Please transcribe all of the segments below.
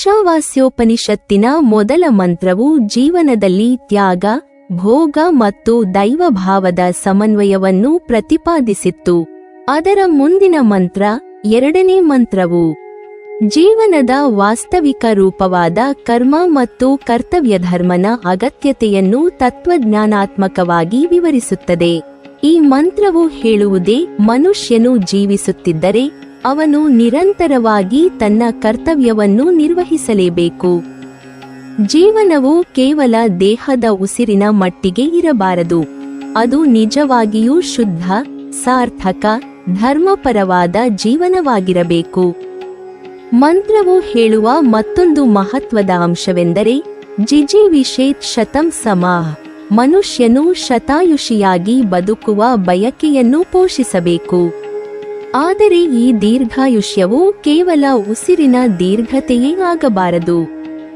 ಈಶಾವಾಸ್ಯೋಪನಿಷತ್ತಿನ ಮೊದಲ ಮಂತ್ರವು ಜೀವನದಲ್ಲಿ ತ್ಯಾಗ, ಭೋಗ ಮತ್ತು ದೈವಭಾವದ ಸಮನ್ವಯವನ್ನು ಪ್ರತಿಪಾದಿಸಿತ್ತು. ಅದರ ಮುಂದಿನ ಮಂತ್ರ, ಎರಡನೇ ಮಂತ್ರವು ಜೀವನದ ವಾಸ್ತವಿಕ ರೂಪವಾದ ಕರ್ಮ ಮತ್ತು ಕರ್ತವ್ಯಧರ್ಮನ ಅಗತ್ಯತೆಯನ್ನು ತತ್ವಜ್ಞಾನಾತ್ಮಕವಾಗಿ ವಿವರಿಸುತ್ತದೆ. ಈ ಮಂತ್ರವು ಹೇಳುವುದೇ, ಮನುಷ್ಯನು ಜೀವಿಸುತ್ತಿದ್ದರೆ ಅವನು ನಿರಂತರವಾಗಿ ತನ್ನ ಕರ್ತವ್ಯವನ್ನು ನಿರ್ವಹಿಸಲೇಬೇಕು. ಜೀವನವು ಕೇವಲ ದೇಹದ ಉಸಿರಿನ ಮಟ್ಟಿಗೆ ಇರಬಾರದು. ಅದು ನಿಜವಾಗಿಯೂ ಶುದ್ಧ, ಸಾರ್ಥಕ, ಧರ್ಮಪರವಾದ ಜೀವನವಾಗಿರಬೇಕು. ಮಂತ್ರವು ಹೇಳುವ ಮತ್ತೊಂದು ಮಹತ್ವದ ಅಂಶವೆಂದರೆ ಜಿಜೀವಿಷೇತ್ ಶತಂ ಸಮಾಃ. ಮನುಷ್ಯನು ಶತಾಯುಷಿಯಾಗಿ ಬದುಕುವ ಬಯಕೆಯನ್ನು ಪೋಷಿಸಬೇಕು. ಆದರೆ ಈ ದೀರ್ಘಾಯುಷ್ಯವು ಕೇವಲ ಉಸಿರಿನ ದೀರ್ಘತೆಯೇ ಆಗಬಾರದು.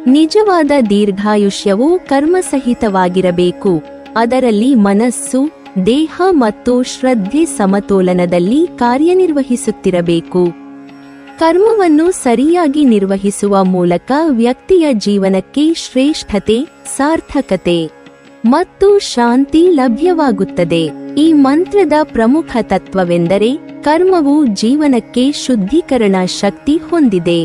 ನಿಜವಾದ ದೀರ್ಘಾಯುಷ್ಯವು ಕರ್ಮಸಹಿತವಾಗಿರಬೇಕು. ಅದರಲ್ಲಿ ಮನಸ್ಸು, ದೇಹ ಮತ್ತು ಶ್ರದ್ಧೆ ಸಮತೋಲನದಲ್ಲಿ ಕಾರ್ಯನಿರ್ವಹಿಸುತ್ತಿರಬೇಕು. ಕರ್ಮವನ್ನು ಸರಿಯಾಗಿ ನಿರ್ವಹಿಸುವ ಮೂಲಕ ವ್ಯಕ್ತಿಯ ಜೀವನಕ್ಕೆ ಶ್ರೇಷ್ಠತೆ, ಸಾರ್ಥಕತೆ ಮತ್ತು ಶಾಂತಿ ಲಭ್ಯವಾಗುತ್ತದೆ. ಈ ಮಂತ್ರದ ಪ್ರಮುಖ ತತ್ವವೆಂದರೆ ಕರ್ಮವು ಜೀವನಕ್ಕೆ ಶುದ್ಧೀಕರಣ ಶಕ್ತಿ ಹೊಂದಿದೆ.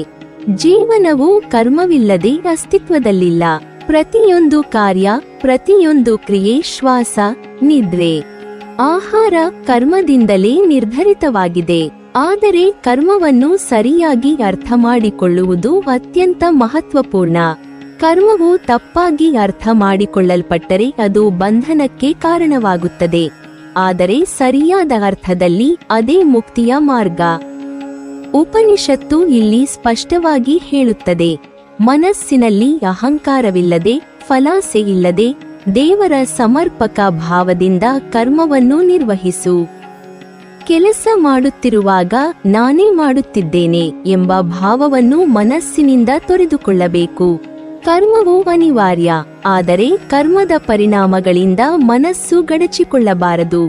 ಜೀವನವು ಕರ್ಮವಿಲ್ಲದೆ ಅಸ್ತಿತ್ವದಲ್ಲಿಲ್ಲ. ಪ್ರತಿಯೊಂದು ಕಾರ್ಯ, ಪ್ರತಿಯೊಂದು ಕ್ರಿಯೆ, ಶ್ವಾಸ, ನಿದ್ರೆ, ಆಹಾರ ಕರ್ಮದಿಂದಲೇ ನಿರ್ಧರಿತವಾಗಿದೆ. ಆದರೆ ಕರ್ಮವನ್ನು ಸರಿಯಾಗಿ ಅರ್ಥಮಾಡಿಕೊಳ್ಳುವುದು ಅತ್ಯಂತ ಮಹತ್ವಪೂರ್ಣ. ಕರ್ಮವು ತಪ್ಪಾಗಿ ಅರ್ಥ ಮಾಡಿಕೊಳ್ಳಲ್ಪಟ್ಟರೆ ಅದು ಬಂಧನಕ್ಕೆ ಕಾರಣವಾಗುತ್ತದೆ. ಆದರೆ ಸರಿಯಾದ ಅರ್ಥದಲ್ಲಿ ಅದೇ ಮುಕ್ತಿಯ ಮಾರ್ಗ. ಉಪನಿಷತ್ತು ಇಲ್ಲಿ ಸ್ಪಷ್ಟವಾಗಿ ಹೇಳುತ್ತದೆ, ಮನಸ್ಸಿನಲ್ಲಿ ಅಹಂಕಾರವಿಲ್ಲದೆ, ಫಲಾಸೆಯಿಲ್ಲದೆ, ದೇವರ ಸಮರ್ಪಕ ಭಾವದಿಂದ ಕರ್ಮವನ್ನು ನಿರ್ವಹಿಸು. ಕೆಲಸ ಮಾಡುತ್ತಿರುವಾಗ ನಾನೇ ಮಾಡುತ್ತಿದ್ದೇನೆ ಎಂಬ ಭಾವವನ್ನು ಮನಸ್ಸಿನಿಂದ ತೊರೆದುಕೊಳ್ಳಬೇಕು. ಕರ್ಮವು ಅನಿವಾರ್ಯ, ಆದರೆ ಕರ್ಮದ ಪರಿಣಾಮಗಳಿಂದ ಮನಸ್ಸು ಗಡಚಿಕೊಳ್ಳಬಾರದು.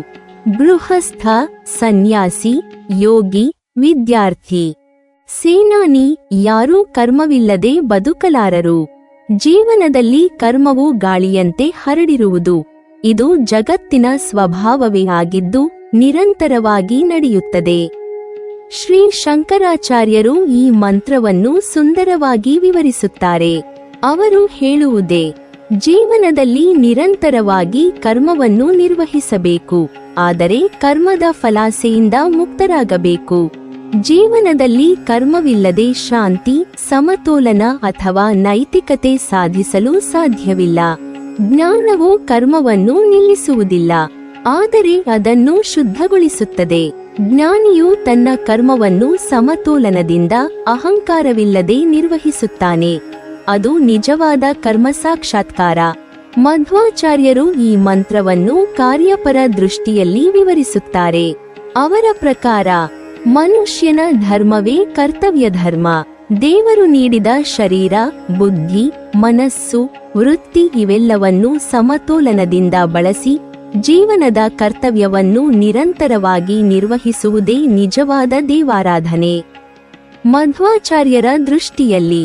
ಗೃಹಸ್ಥ, ಸನ್ಯಾಸಿ, ಯೋಗಿ, ವಿದ್ಯಾರ್ಥಿ, ಸೇನಾನಿ ಯಾರೂ ಕರ್ಮವಿಲ್ಲದೆ ಬದುಕಲಾರರು. ಜೀವನದಲ್ಲಿ ಕರ್ಮವು ಗಾಳಿಯಂತೆ ಹರಡಿರುವುದು. ಇದು ಜಗತ್ತಿನ ಸ್ವಭಾವವೇ ಆಗಿದ್ದು ನಿರಂತರವಾಗಿ ನಡೆಯುತ್ತದೆ. ಶ್ರೀ ಶಂಕರಾಚಾರ್ಯರು ಈ ಮಂತ್ರವನ್ನು ಸುಂದರವಾಗಿ ವಿವರಿಸುತ್ತಾರೆ. ಅವರು ಹೇಳುವುದೇ, ಜೀವನದಲ್ಲಿ ನಿರಂತರವಾಗಿ ಕರ್ಮವನ್ನು ನಿರ್ವಹಿಸಬೇಕು, ಆದರೆ ಕರ್ಮದ ಫಲಾಸೆಯಿಂದ ಮುಕ್ತರಾಗಬೇಕು. ಜೀವನದಲ್ಲಿ ಕರ್ಮವಿಲ್ಲದೆ ಶಾಂತಿ, ಸಮತೋಲನ ಅಥವಾ ನೈತಿಕತೆ ಸಾಧಿಸಲು ಸಾಧ್ಯವಿಲ್ಲ. ಜ್ಞಾನವು ಕರ್ಮವನ್ನು ನಿಲ್ಲಿಸುವುದಿಲ್ಲ, ಆದರೆ ಅದನ್ನು ಶುದ್ಧಗೊಳಿಸುತ್ತದೆ. ಜ್ಞಾನಿಯು ತನ್ನ ಕರ್ಮವನ್ನು ಸಮತೋಲನದಿಂದ, ಅಹಂಕಾರವಿಲ್ಲದೆ ನಿರ್ವಹಿಸುತ್ತಾನೆ. ಅದು ನಿಜವಾದ ಕರ್ಮ ಸಾಕ್ಷಾತ್ಕಾರ. ಮಧ್ವಾಚಾರ್ಯರು ಈ ಮಂತ್ರವನ್ನು ಕಾರ್ಯಪರ ದೃಷ್ಟಿಯಲ್ಲಿ ವಿವರಿಸುತ್ತಾರೆ. ಅವರ ಪ್ರಕಾರ ಮನುಷ್ಯನ ಧರ್ಮವೇ ಕರ್ತವ್ಯ ಧರ್ಮ. ದೇವರು ನೀಡಿದ ಶರೀರ, ಬುದ್ಧಿ, ಮನಸ್ಸು, ವೃತ್ತಿ ಇವೆಲ್ಲವನ್ನೂ ಸಮತೋಲನದಿಂದ ಬಳಸಿ ಜೀವನದ ಕರ್ತವ್ಯವನ್ನು ನಿರಂತರವಾಗಿ ನಿರ್ವಹಿಸುವುದೇ ನಿಜವಾದ ದೇವಾರಾಧನೆ. ಮಧ್ವಾಚಾರ್ಯರ ದೃಷ್ಟಿಯಲ್ಲಿ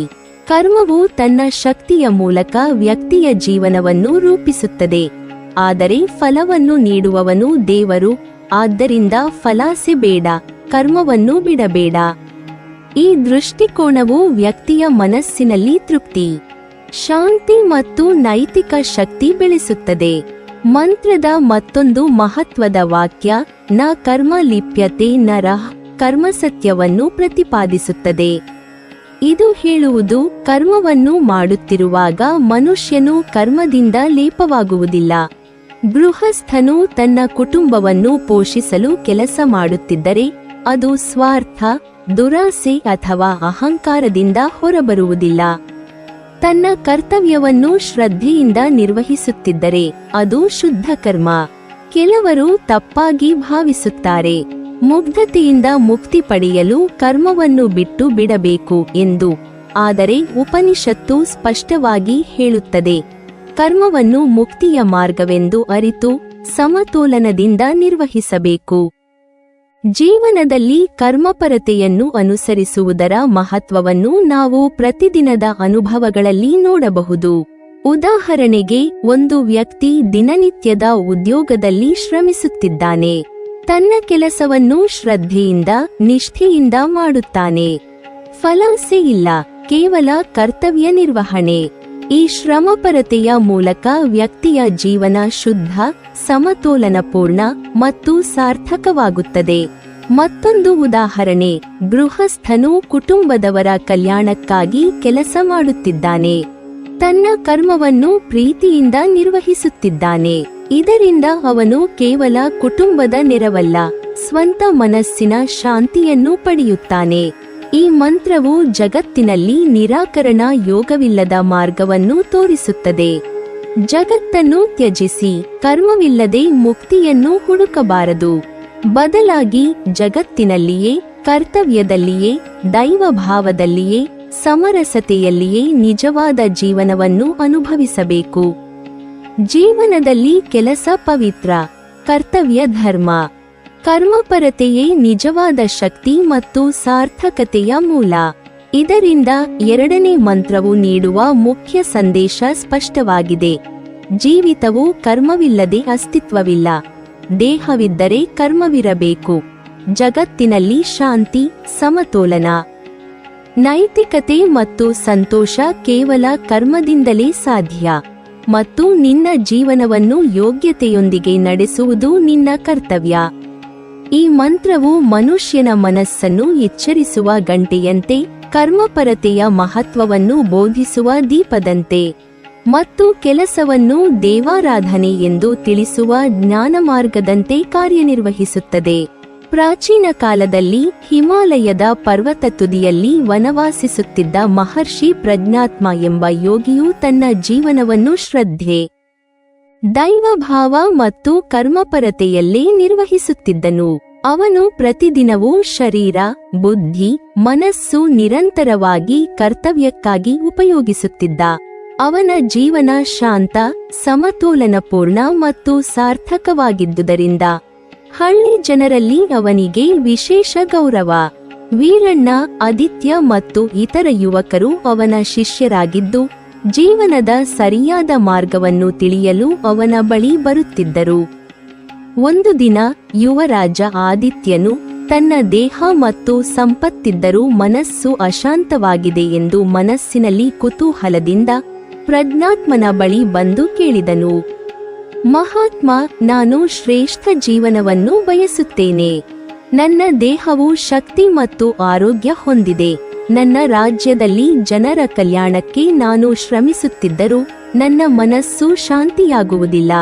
ಕರ್ಮವು ತನ್ನ ಶಕ್ತಿಯ ಮೂಲಕ ವ್ಯಕ್ತಿಯ ಜೀವನವನ್ನು ರೂಪಿಸುತ್ತದೆ, ಆದರೆ ಫಲವನ್ನು ನೀಡುವವನು ದೇವರು. ಆದ್ದರಿಂದ ಫಲಾಸೆ ಬೇಡ, ಕರ್ಮವನ್ನು ಬಿಡಬೇಡ. ಈ ದೃಷ್ಟಿಕೋನವು ವ್ಯಕ್ತಿಯ ಮನಸ್ಸಿನಲ್ಲಿ ತೃಪ್ತಿ, ಶಾಂತಿ ಮತ್ತು ನೈತಿಕ ಶಕ್ತಿ ಬೆಳೆಸುತ್ತದೆ. ಮಂತ್ರದ ಮತ್ತೊಂದು ಮಹತ್ವದ ವಾಕ್ಯ ನ ಕರ್ಮ ಲಿಪ್ಯತೆ ನರಃ ಕರ್ಮಸತ್ಯವನ್ನು ಪ್ರತಿಪಾದಿಸುತ್ತದೆ. ಇದು ಹೇಳುವುದು, ಕರ್ಮವನ್ನು ಮಾಡುತ್ತಿರುವಾಗ ಮನುಷ್ಯನು ಕರ್ಮದಿಂದ ಲೇಪವಾಗುವುದಿಲ್ಲ. ಗೃಹಸ್ಥನು ತನ್ನ ಕುಟುಂಬವನ್ನು ಪೋಷಿಸಲು ಕೆಲಸ ಮಾಡುತ್ತಿದ್ದರೆ ಅದು ಸ್ವಾರ್ಥ, ದುರಾಸೆ ಅಥವಾ ಅಹಂಕಾರದಿಂದ ಹೊರಬರುವುದಿಲ್ಲ. ತನ್ನ ಕರ್ತವ್ಯವನ್ನು ಶ್ರದ್ಧೆಯಿಂದ ನಿರ್ವಹಿಸುತ್ತಿದ್ದರೆ ಅದು ಶುದ್ಧ ಕರ್ಮ. ಕೆಲವರು ತಪ್ಪಾಗಿ ಭಾವಿಸುತ್ತಾರೆ, ಮುಗ್ಧತೆಯಿಂದ ಮುಕ್ತಿ ಪಡೆಯಲು ಕರ್ಮವನ್ನು ಬಿಟ್ಟು ಬಿಡಬೇಕು ಎಂದು. ಆದರೆ ಉಪನಿಷತ್ತು ಸ್ಪಷ್ಟವಾಗಿ ಹೇಳುತ್ತದೆ, ಕರ್ಮವನ್ನು ಮುಕ್ತಿಯ ಮಾರ್ಗವೆಂದು ಅರಿತು ಸಮತೋಲನದಿಂದ ನಿರ್ವಹಿಸಬೇಕು. ಜೀವನದಲ್ಲಿ ಕರ್ಮಪರತೆಯನ್ನು ಅನುಸರಿಸುವುದರ ಮಹತ್ವವನ್ನು ನಾವು ಪ್ರತಿದಿನದ ಅನುಭವಗಳಲ್ಲಿ ನೋಡಬಹುದು. ಉದಾಹರಣೆಗೆ, ಒಂದು ವ್ಯಕ್ತಿ ದಿನನಿತ್ಯದ ಉದ್ಯೋಗದಲ್ಲಿ ಶ್ರಮಿಸುತ್ತಿದ್ದಾನೆ. ತನ್ನ ಕೆಲಸವನ್ನು ಶ್ರದ್ಧೆಯಿಂದ, ನಿಷ್ಠೆಯಿಂದ ಮಾಡುತ್ತಾನೆ. ಫಲಾಸೆ ಇಲ್ಲ, ಕೇವಲ ಕರ್ತವ್ಯ ನಿರ್ವಹಣೆ. ಈ ಶ್ರಮಪರತೆಯ ಮೂಲಕ ವ್ಯಕ್ತಿಯ ಜೀವನ ಶುದ್ಧ, ಸಮತೋಲನಪೂರ್ಣ ಮತ್ತು ಸಾರ್ಥಕವಾಗುತ್ತದೆ. ಮತ್ತೊಂದು ಉದಾಹರಣೆ, ಗೃಹಸ್ಥನು ಕುಟುಂಬದವರ ಕಲ್ಯಾಣಕ್ಕಾಗಿ ಕೆಲಸ ಮಾಡುತ್ತಿದ್ದಾನೆ. ತನ್ನ ಕರ್ಮವನ್ನು ಪ್ರೀತಿಯಿಂದ ನಿರ್ವಹಿಸುತ್ತಿದ್ದಾನೆ. ಇದರಿಂದ ಅವನು ಕೇವಲ ಕುಟುಂಬದ ನೆರವಲ್ಲ, ಸ್ವಂತ ಮನಸ್ಸಿನ ಶಾಂತಿಯನ್ನು ಪಡೆಯುತ್ತಾನೆ. ಈ ಮಂತ್ರವು ಜಗತ್ತಿನಲ್ಲಿ ನಿರಾಕರಣ ಯೋಗವಿಲ್ಲದ ಮಾರ್ಗವನ್ನು ತೋರಿಸುತ್ತದೆ. ಜಗತ್ತನ್ನು ತ್ಯಜಿಸಿ, ಕರ್ಮವಿಲ್ಲದೆ ಮುಕ್ತಿಯನ್ನು ಹುಡುಕಬಾರದು. ಬದಲಾಗಿ ಜಗತ್ತಿನಲ್ಲಿಯೇ, ಕರ್ತವ್ಯದಲ್ಲಿಯೇ, ದೈವಭಾವದಲ್ಲಿಯೇ, ಸಮರಸತೆಯಲ್ಲಿಯೇ ನಿಜವಾದ ಜೀವನವನ್ನು ಅನುಭವಿಸಬೇಕು. ಜೀವನದಲ್ಲಿ ಕೆಲಸ ಪವಿತ್ರ, ಕರ್ತವ್ಯ ಧರ್ಮ. ಕರ್ಮಪರತೆಯೇ ನಿಜವಾದ ಶಕ್ತಿ ಮತ್ತು ಸಾರ್ಥಕತೆಯ ಮೂಲ. ಇದರಿಂದ ಎರಡನೇ ಮಂತ್ರವು ನೀಡುವ ಮುಖ್ಯ ಸಂದೇಶ ಸ್ಪಷ್ಟವಾಗಿದೆ. ಜೀವಿತವು ಕರ್ಮವಿಲ್ಲದೆ ಅಸ್ತಿತ್ವವಿಲ್ಲ. ದೇಹವಿದ್ದರೆ ಕರ್ಮವಿರಬೇಕು. ಜಗತ್ತಿನಲ್ಲಿ ಶಾಂತಿ, ಸಮತೋಲನ, ನೈತಿಕತೆ ಮತ್ತು ಸಂತೋಷ ಕೇವಲ ಕರ್ಮದಿಂದಲೇ ಸಾಧ್ಯ. ಮತ್ತು ನಿನ್ನ ಜೀವನವನ್ನು ಯೋಗ್ಯತೆಯೊಂದಿಗೆ ನಡೆಸುವುದು ನಿನ್ನ ಕರ್ತವ್ಯ. ಈ ಮಂತ್ರವು ಮನುಷ್ಯನ ಮನಸ್ಸನ್ನು ಎಚ್ಚರಿಸುವ ಗಂಟೆಯಂತೆ, ಕರ್ಮಪರತೆಯ ಮಹತ್ವವನ್ನು ಬೋಧಿಸುವ ದೀಪದಂತೆ, ಮತ್ತು ಕೆಲಸವನ್ನು ದೇವಾರಾಧನೆ ಎಂದು ತಿಳಿಸುವ ಜ್ಞಾನಮಾರ್ಗದಂತೆ ಕಾರ್ಯನಿರ್ವಹಿಸುತ್ತದೆ. ಪ್ರಾಚೀನ ಕಾಲದಲ್ಲಿ ಹಿಮಾಲಯದ ಪರ್ವತ ತುದಿಯಲ್ಲಿ ವನವಾಸಿಸುತ್ತಿದ್ದ ಮಹರ್ಷಿ ಪ್ರಜ್ಞಾತ್ಮ ಎಂಬ ಯೋಗಿಯು ತನ್ನ ಜೀವನವನ್ನು ಶ್ರದ್ಧೆ, ದೈವಭಾವ ಮತ್ತು ಕರ್ಮಪರತೆಯಲ್ಲೇ ನಿರ್ವಹಿಸುತ್ತಿದ್ದನು. ಅವನು ಪ್ರತಿದಿನವೂ ಶರೀರ, ಬುದ್ಧಿ, ಮನಸ್ಸು ನಿರಂತರವಾಗಿ ಕರ್ತವ್ಯಕ್ಕಾಗಿ ಉಪಯೋಗಿಸುತ್ತಿದ್ದ. ಅವನ ಜೀವನ ಶಾಂತ, ಸಮತೋಲನಪೂರ್ಣ ಮತ್ತು ಸಾರ್ಥಕವಾಗಿದ್ದುದರಿಂದ ಹಳ್ಳಿ ಜನರಲ್ಲಿ ಅವನಿಗೆ ವಿಶೇಷ ಗೌರವ. ವೀರಣ್ಣ, ಆದಿತ್ಯ ಮತ್ತು ಇತರ ಯುವಕರು ಅವನ ಶಿಷ್ಯರಾಗಿದ್ದು, ಜೀವನದ ಸರಿಯಾದ ಮಾರ್ಗವನ್ನು ತಿಳಿಯಲು ಅವನ ಬಳಿ ಬರುತ್ತಿದ್ದರು. ಒಂದು ದಿನ ಯುವರಾಜ ಆದಿತ್ಯನು ತನ್ನ ದೇಹ ಮತ್ತು ಸಂಪತ್ತಿದ್ದರೂ ಮನಸ್ಸು ಅಶಾಂತವಾಗಿದೆ ಎಂದು ಮನಸ್ಸಿನಲ್ಲಿ ಕುತೂಹಲದಿಂದ ಪ್ರಜ್ಞಾತ್ಮನ ಬಳಿ ಬಂದು ಕೇಳಿದನು. ಮಹಾತ್ಮ, ನಾನು ಶ್ರೇಷ್ಠ ಜೀವನವನ್ನು ಬಯಸುತ್ತೇನೆ. ನನ್ನ ದೇಹವು ಶಕ್ತಿ ಮತ್ತು ಆರೋಗ್ಯ ಹೊಂದಿದೆ. ನನ್ನ ರಾಜ್ಯದಲ್ಲಿ ಜನರ ಕಲ್ಯಾಣಕ್ಕೆ ನಾನು ಶ್ರಮಿಸುತ್ತಿದ್ದರೂ ನನ್ನ ಮನಸ್ಸು ಶಾಂತಿಯಾಗುವುದಿಲ್ಲ.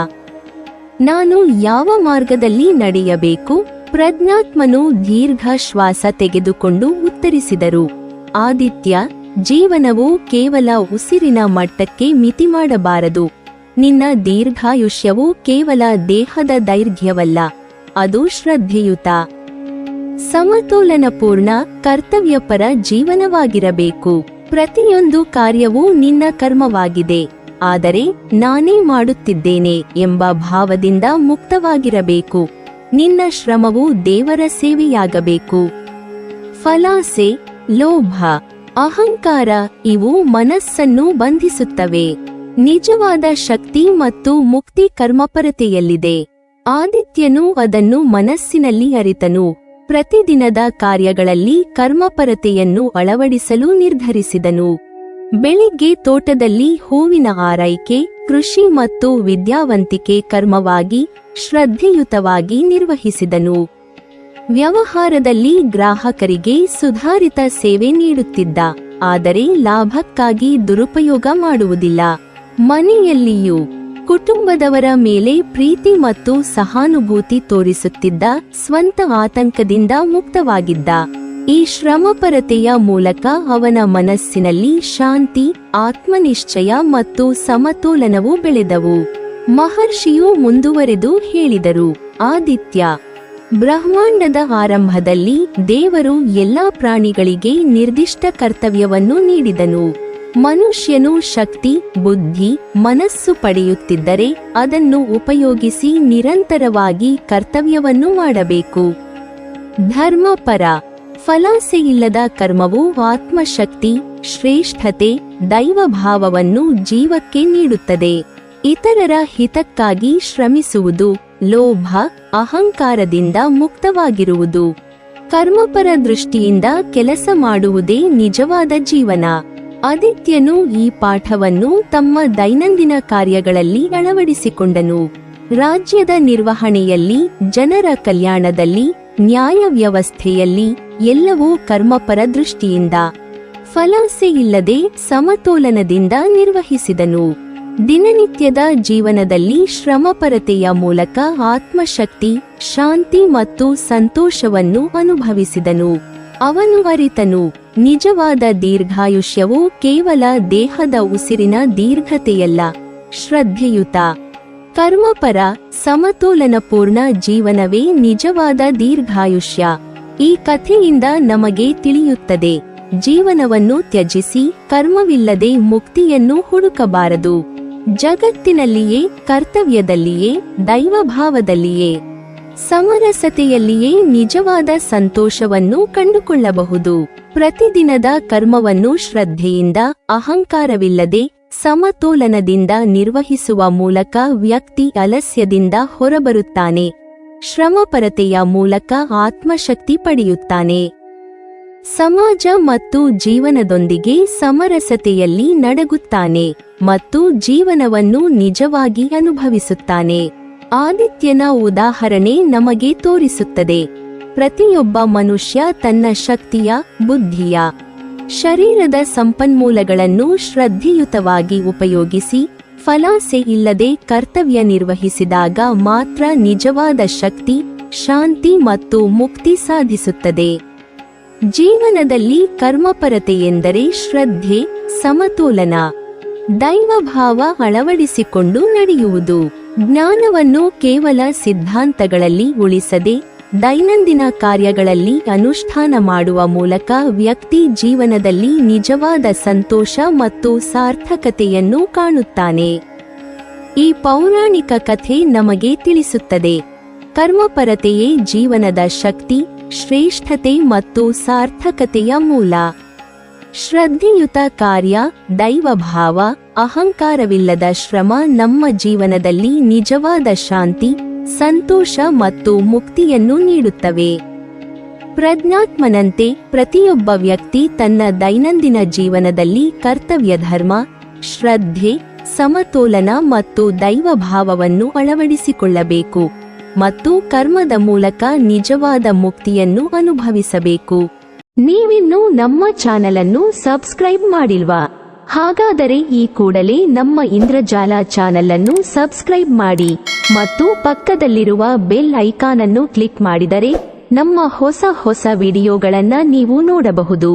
ನಾನು ಯಾವ ಮಾರ್ಗದಲ್ಲಿ ನಡೆಯಬೇಕು? ಪ್ರಜ್ಞಾತ್ಮನು ದೀರ್ಘ ಶ್ವಾಸ ತೆಗೆದುಕೊಂಡು ಉತ್ತರಿಸಿದರು. ಆದಿತ್ಯ, ಜೀವನವು ಕೇವಲ ಉಸಿರಿನ ಮಟ್ಟಕ್ಕೆ ಮಿತಿ ಮಾಡಬಾರದು. ನಿನ್ನ ದೀರ್ಘಾಯುಷ್ಯವು ಕೇವಲ ದೇಹದ ದೈರ್ಘ್ಯವಲ್ಲ, ಅದು ಶ್ರದ್ಧೆಯುತ, ಸಮತೋಲನಪೂರ್ಣ, ಕರ್ತವ್ಯಪರ ಜೀವನವಾಗಿರಬೇಕು. ಪ್ರತಿಯೊಂದು ಕಾರ್ಯವೂ ನಿನ್ನ ಕರ್ಮವಾಗಿದೆ, ಆದರೆ ನಾನೇ ಮಾಡುತ್ತಿದ್ದೇನೆ ಎಂಬ ಭಾವದಿಂದ ಮುಕ್ತವಾಗಿರಬೇಕು. ನಿನ್ನ ಶ್ರಮವು ದೇವರ ಸೇವೆಯಾಗಬೇಕು. ಫಲಾಸೆ, ಲೋಭ, ಅಹಂಕಾರ ಇವು ಮನಸ್ಸನ್ನು ಬಂಧಿಸುತ್ತವೆ. ನಿಜವಾದ ಶಕ್ತಿ ಮತ್ತು ಮುಕ್ತಿ ಕರ್ಮಪರತೆಯಲ್ಲಿದೆ. ಆದಿತ್ಯನು ಅದನ್ನು ಮನಸ್ಸಿನಲ್ಲಿ ಅರಿತನು. ಪ್ರತಿದಿನದ ಕಾರ್ಯಗಳಲ್ಲಿ ಕರ್ಮಪರತೆಯನ್ನು ಅಳವಡಿಸಲು ನಿರ್ಧರಿಸಿದನು. ಬೆಳಿಗ್ಗೆ ತೋಟದಲ್ಲಿ ಹೂವಿನ ಆರೈಕೆ, ಕೃಷಿ ಮತ್ತು ವಿದ್ಯಾವಂತಿಕೆ ಕರ್ಮವಾಗಿ ಶ್ರದ್ಧೆಯುತವಾಗಿ ನಿರ್ವಹಿಸಿದನು. ವ್ಯವಹಾರದಲ್ಲಿ ಗ್ರಾಹಕರಿಗೆ ಸುಧಾರಿತ ಸೇವೆ ನೀಡುತ್ತಿದ್ದ, ಆದರೆ ಲಾಭಕ್ಕಾಗಿ ದುರುಪಯೋಗ ಮಾಡುವುದಿಲ್ಲ. ಮನೆಯಲ್ಲಿಯೂ ಕುಟುಂಬದವರ ಮೇಲೆ ಪ್ರೀತಿ ಮತ್ತು ಸಹಾನುಭೂತಿ ತೋರಿಸುತ್ತಿದ್ದ, ಸ್ವಂತ ಆತಂಕದಿಂದ ಮುಕ್ತವಾಗಿದ್ದ. ಈ ಶ್ರಮಪರತೆಯ ಮೂಲಕ ಅವನ ಮನಸ್ಸಿನಲ್ಲಿ ಶಾಂತಿ, ಆತ್ಮನಿಶ್ಚಯ ಮತ್ತು ಸಮತೋಲನವು ಬೆಳೆದವು. ಮಹರ್ಷಿಯು ಮುಂದುವರೆದು ಹೇಳಿದರು, ಆದಿತ್ಯ, ಬ್ರಹ್ಮಾಂಡದ ಆರಂಭದಲ್ಲಿ ದೇವರು ಎಲ್ಲಾ ಪ್ರಾಣಿಗಳಿಗೆ ನಿರ್ದಿಷ್ಟ ಕರ್ತವ್ಯವನ್ನು ನೀಡಿದನು. ಮನುಷ್ಯನು ಶಕ್ತಿ, ಬುದ್ಧಿ, ಮನಸ್ಸು ಪಡೆಯುತ್ತಿದ್ದರೆ ಅದನ್ನು ಉಪಯೋಗಿಸಿ ನಿರಂತರವಾಗಿ ಕರ್ತವ್ಯವನ್ನು ಮಾಡಬೇಕು. ಧರ್ಮಪರ. ಫಲಾಸೆಯಿಲ್ಲದ ಕರ್ಮವು ಆತ್ಮಶಕ್ತಿ, ಶ್ರೇಷ್ಠತೆ, ದೈವಭಾವವನ್ನು ಜೀವಕ್ಕೆ ನೀಡುತ್ತದೆ. ಇತರರ ಹಿತಕ್ಕಾಗಿ ಶ್ರಮಿಸುವುದು, ಲೋಭ, ಅಹಂಕಾರದಿಂದ ಮುಕ್ತವಾಗಿರುವುದು. ಕರ್ಮಪರ ದೃಷ್ಟಿಯಿಂದ ಕೆಲಸ ಮಾಡುವುದೇ ನಿಜವಾದ ಜೀವನ. ಆದಿತ್ಯನು ಈ ಪಾಠವನ್ನು ತಮ್ಮ ದೈನಂದಿನ ಕಾರ್ಯಗಳಲ್ಲಿ ಅಳವಡಿಸಿಕೊಂಡನು. ರಾಜ್ಯದ ನಿರ್ವಹಣೆಯಲ್ಲಿ, ಜನರ ಕಲ್ಯಾಣದಲ್ಲಿ, ನ್ಯಾಯ ವ್ಯವಸ್ಥೆಯಲ್ಲಿ ಎಲ್ಲವೂ ಕರ್ಮಪರ ದೃಷ್ಟಿಯಿಂದ, ಫಲಾಸೆಯಿಲ್ಲದೆ ಸಮತೋಲನದಿಂದ ನಿರ್ವಹಿಸಿದನು. ದಿನನಿತ್ಯದ ಜೀವನದಲ್ಲಿ ಶ್ರಮಪರತೆಯ ಮೂಲಕ ಆತ್ಮಶಕ್ತಿ, ಶಾಂತಿ ಮತ್ತು ಸಂತೋಷವನ್ನು ಅನುಭವಿಸಿದನು. ಅವನು ಅರಿತನು, ನಿಜವಾದ ದೀರ್ಘಾಯುಷ್ಯವು ಕೇವಲ ದೇಹದ ಉಸಿರಿನ ದೀರ್ಘತೆಯಲ್ಲ, ಶ್ರದ್ಧೆಯುತ, ಕರ್ಮಪರ, ಸಮತೋಲನಪೂರ್ಣ ಜೀವನವೇ ನಿಜವಾದ ದೀರ್ಘಾಯುಷ್ಯ. ಈ ಕಥೆಯಿಂದ ನಮಗೆ ತಿಳಿಯುತ್ತದೆ, ಜೀವನವನ್ನು ತ್ಯಜಿಸಿ ಕರ್ಮವಿಲ್ಲದೆ ಮುಕ್ತಿಯನ್ನು ಹುಡುಕಬಾರದು. ಜಗತ್ತಿನಲ್ಲಿಯೇ, ಕರ್ತವ್ಯದಲ್ಲಿಯೇ, ದೈವಭಾವದಲ್ಲಿಯೇ, ಸಮರಸತೆಯಲ್ಲಿಯೇ ನಿಜವಾದ ಸಂತೋಷವನ್ನು ಕಂಡುಕೊಳ್ಳಬಹುದು. ಪ್ರತಿದಿನದ ಕರ್ಮವನ್ನು ಶ್ರದ್ಧೆಯಿಂದ, ಅಹಂಕಾರವಿಲ್ಲದೆ, ಸಮತೋಲನದಿಂದ ನಿರ್ವಹಿಸುವ ಮೂಲಕ ವ್ಯಕ್ತಿ ಆಲಸ್ಯದಿಂದ ಹೊರಬರುತ್ತಾನೆ, ಶ್ರಮಪರತೆಯ ಮೂಲಕ ಆತ್ಮಶಕ್ತಿ ಪಡೆಯುತ್ತಾನೆ. ಸಮಾಜ ಮತ್ತು ಜೀವನದೊಂದಿಗೆ ಸಮರಸತೆಯಲ್ಲಿ ನಡಗುತ್ತಾನೆ ಮತ್ತು ಜೀವನವನ್ನು ನಿಜವಾಗಿ ಅನುಭವಿಸುತ್ತಾನೆ. ಆದಿತ್ಯನ ಉದಾಹರಣೆ ನಮಗೆ ತೋರಿಸುತ್ತದೆ, ಪ್ರತಿಯೊಬ್ಬ ಮನುಷ್ಯ ತನ್ನ ಶಕ್ತಿಯ, ಬುದ್ಧಿಯ, ಶರೀರದ ಸಂಪನ್ಮೂಲಗಳನ್ನು ಶ್ರದ್ಧೆಯುತವಾಗಿ ಉಪಯೋಗಿಸಿ ಫಲಾಸೆ ಇಲ್ಲದೆ ಕರ್ತವ್ಯ ನಿರ್ವಹಿಸಿದಾಗ ಮಾತ್ರ ನಿಜವಾದ ಶಕ್ತಿ, ಶಾಂತಿ ಮತ್ತು ಮುಕ್ತಿ ಸಾಧಿಸುತ್ತದೆ. ಜೀವನದಲ್ಲಿ ಕರ್ಮಪರತೆ ಎಂದರೆ ಶ್ರದ್ಧೆ, ಸಮತೋಲನ, ದೈವಭಾವ ಅಳವಡಿಸಿಕೊಂಡು ನಡೆಯುವುದು. ಜ್ಞಾನವನ್ನು ಕೇವಲ ಸಿದ್ಧಾಂತಗಳಲ್ಲಿ ಉಳಿಸದೆ ದೈನಂದಿನ ಕಾರ್ಯಗಳಲ್ಲಿ ಅನುಷ್ಠಾನ ಮಾಡುವ ಮೂಲಕ ವ್ಯಕ್ತಿ ಜೀವನದಲ್ಲಿ ನಿಜವಾದ ಸಂತೋಷ ಮತ್ತು ಸಾರ್ಥಕತೆಯನ್ನು ಕಾಣುತ್ತಾನೆ. ಈ ಪೌರಾಣಿಕ ಕಥೆ ನಮಗೆ ತಿಳಿಸುತ್ತದೆ, ಕರ್ಮಪರತೆಯೇ ಜೀವನದ ಶಕ್ತಿ, ಶ್ರೇಷ್ಠತೆ ಮತ್ತು ಸಾರ್ಥಕತೆಯ ಮೂಲ. ಶ್ರದ್ಧೆಯುತ ಕಾರ್ಯ, ದೈವಭಾವ, ಅಹಂಕಾರವಿಲ್ಲದ ಶ್ರಮ ನಮ್ಮ ಜೀವನದಲ್ಲಿ ನಿಜವಾದ ಶಾಂತಿ, ಸಂತೋಷ ಮತ್ತು ಮುಕ್ತಿಯನ್ನು ನೀಡುತ್ತವೆ. ಪ್ರಜ್ಞಾತ್ಮನಂತೆ ಪ್ರತಿಯೊಬ್ಬ ವ್ಯಕ್ತಿ ತನ್ನ ದೈನಂದಿನ ಜೀವನದಲ್ಲಿ ಕರ್ತವ್ಯ ಧರ್ಮ, ಶ್ರದ್ಧೆ, ಸಮತೋಲನ ಮತ್ತು ದೈವಭಾವವನ್ನು ಅಳವಡಿಸಿಕೊಳ್ಳಬೇಕು ಮತ್ತು ಕರ್ಮದ ಮೂಲಕ ನಿಜವಾದ ಮುಕ್ತಿಯನ್ನು ಅನುಭವಿಸಬೇಕು. ನೀವಿನ್ನೂ ನಮ್ಮ ಚಾನೆಲ್ ಅನ್ನು ಸಬ್ಸ್ಕ್ರೈಬ್ ಮಾಡಿಲ್ವಾ? ಹಾಗಾದರೆ ಈ ಕೂಡಲೇ ನಮ್ಮ ಇಂದ್ರಜಾಲ ಚಾನೆಲ್ ಅನ್ನು ಸಬ್ಸ್ಕ್ರೈಬ್ ಮಾಡಿ ಮತ್ತು ಪಕ್ಕದಲ್ಲಿರುವ ಬೆಲ್ ಐಕಾನ್ ಅನ್ನು ಕ್ಲಿಕ್ ಮಾಡಿದರೆ ನಮ್ಮ ಹೊಸ ವಿಡಿಯೋಗಳನ್ನು ನೀವು ನೋಡಬಹುದು.